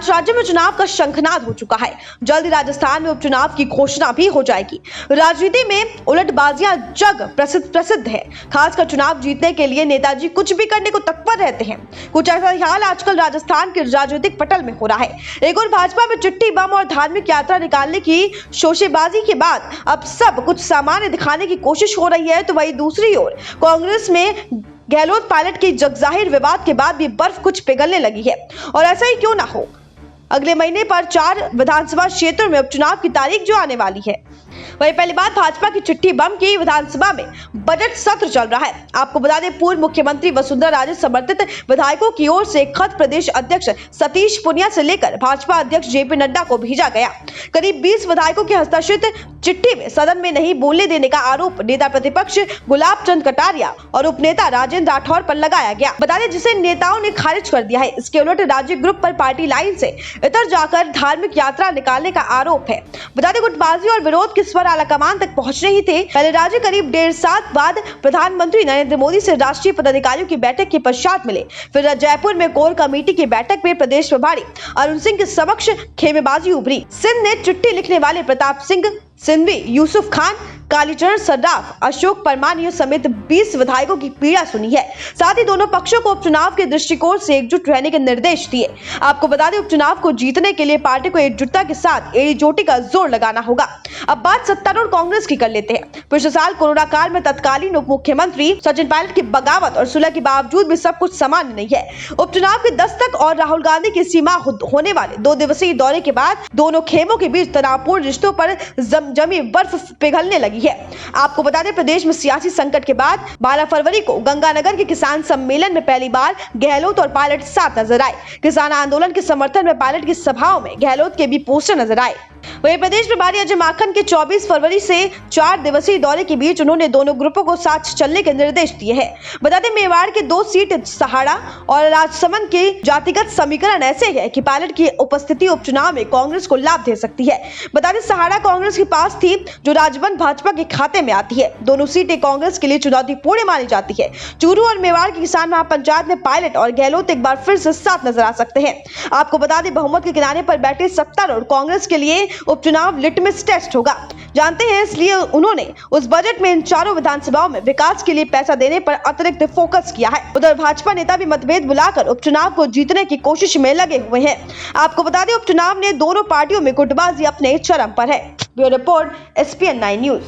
आज राज्य में चुनाव का शंखनाद हो चुका है। जल्द ही राजस्थान में उपचुनाव की घोषणा भी हो जाएगी। राजनीति में उलटबाजियां जग प्रसिद्ध है। खासकर चुनाव जीतने के लिए नेताजी कुछ भी करने को तत्पर रहते हैं। कुछ ऐसा ही हाल आजकल राजस्थान के राजनीतिक पटल में हो रहा है। एक और भाजपा में चिट्ठी बम और धार्मिक यात्रा निकालने की शोशेबाजी के बाद अब सब कुछ सामान्य दिखाने की कोशिश हो रही है, तो वहीं दूसरी ओर कांग्रेस में गहलोत पायलट के जगजाहिर विवाद के बाद भी बर्फ कुछ पिघलने लगी है। और ऐसा ही क्यों ना हो, अगले महीने पर 4 विधानसभा क्षेत्रों में उपचुनाव की तारीख जो आने वाली है। वही पहली बात भाजपा की चिट्ठी बम की विधानसभा में बजट सत्र चल रहा है। आपको बता दें, पूर्व मुख्यमंत्री वसुंधरा राजे समर्थित विधायकों की ओर से खत प्रदेश अध्यक्ष सतीश पुनिया से लेकर भाजपा अध्यक्ष जेपी नड्डा को भेजा गया। करीब 20 विधायकों के हस्ताक्षरित चिट्ठी में सदन में नहीं बोलने देने का आरोप नेता प्रतिपक्ष गुलाब चंद कटारिया और उपनेता राजेंद्र राठौर पर लगाया गया। बता दें, जिसे नेताओं ने खारिज कर दिया है। इसके उलट राज्य ग्रुप पर पार्टी लाइन से इतर जाकर धार्मिक यात्रा निकालने का आरोप है। बता दें, गुटबाजी और विरोध के स्वर आलाकमान तक पहुंचने ही थे। पहले राज्य करीब 1.5 साल बाद प्रधानमंत्री नरेंद्र मोदी से राष्ट्रीय पदाधिकारियों की बैठक के पश्चात मिले। फिर जयपुर में कोर कमेटी की बैठक में प्रदेश प्रभारी अरुण सिंह के समक्ष खेमेबाजी उभरी। सिंध ने चिट्ठी लिखने वाले प्रताप सिंह सिंधवी, यूसुफ खान, कालीचरण सर्राफ, अशोक परमानिया समेत 20 विधायकों की पीड़ा सुनी है। साथ ही दोनों पक्षों को उपचुनाव के दृष्टिकोण से एकजुट रहने के निर्देश दिए। आपको बता दें, उपचुनाव को जीतने के लिए पार्टी को एकजुटता के साथ एड़ी-चोटी का जोर लगाना होगा। अब बात सत्तारूढ़ कांग्रेस की कर लेते हैं। पिछले साल कोरोना काल में तत्कालीन उप मुख्यमंत्री सचिन पायलट की बगावत और सुलह के बावजूद भी सब कुछ सामान्य नहीं है। उपचुनाव के दस्तक और राहुल गांधी की सीमा होने वाले 2 दिवसीय दौरे के बाद दोनों खेमों के बीच तनावपूर्ण रिश्तों पर जमी बर्फ पिघलने लगी है। आपको बता दें, प्रदेश में सियासी संकट के बाद 12 फरवरी को गंगानगर के किसान सम्मेलन में पहली बार गहलोत और पायलट साथ नजर आए। किसान आंदोलन के समर्थन में पायलट की सभाओं में गहलोत के भी पोस्टर नजर आए। वहीं प्रदेश प्रभारी अजय माकन के 24 फरवरी से 4 दिवसीय दौरे के बीच उन्होंने दोनों ग्रुपों को साथ चलने के निर्देश दिए हैं। बता दें, मेवाड़ के 2 सीट सहाड़ा और राजसमंद के जातिगत समीकरण ऐसे है कि पायलट की उपस्थिति उपचुनाव में कांग्रेस को लाभ दे सकती है। बता दें, सहाड़ा कांग्रेस के पास थी, जो राजबंद भाजपा के खाते में आती है। दोनों सीटें कांग्रेस के लिए चुनौतीपूर्ण मानी जाती है। चूरू और मेवाड़ की किसान महापंचायत में पायलट और गहलोत एक बार फिर से साथ नजर आ सकते हैं। आपको बता दें, बहुमत के किनारे पर बैठे सत्तारूढ़ कांग्रेस के लिए उपचुनाव लिटमस टेस्ट होगा, जानते हैं। इसलिए उन्होंने उस बजट में इन 4 विधानसभाओं में विकास के लिए पैसा देने पर अतिरिक्त फोकस किया है। उधर भाजपा नेता भी मतभेद बुलाकर उपचुनाव को जीतने की कोशिश में लगे हुए हैं। आपको बता दें, उपचुनाव ने दोनों पार्टियों में गुटबाजी अपने चरम पर है। Bureau report, SPN9 news.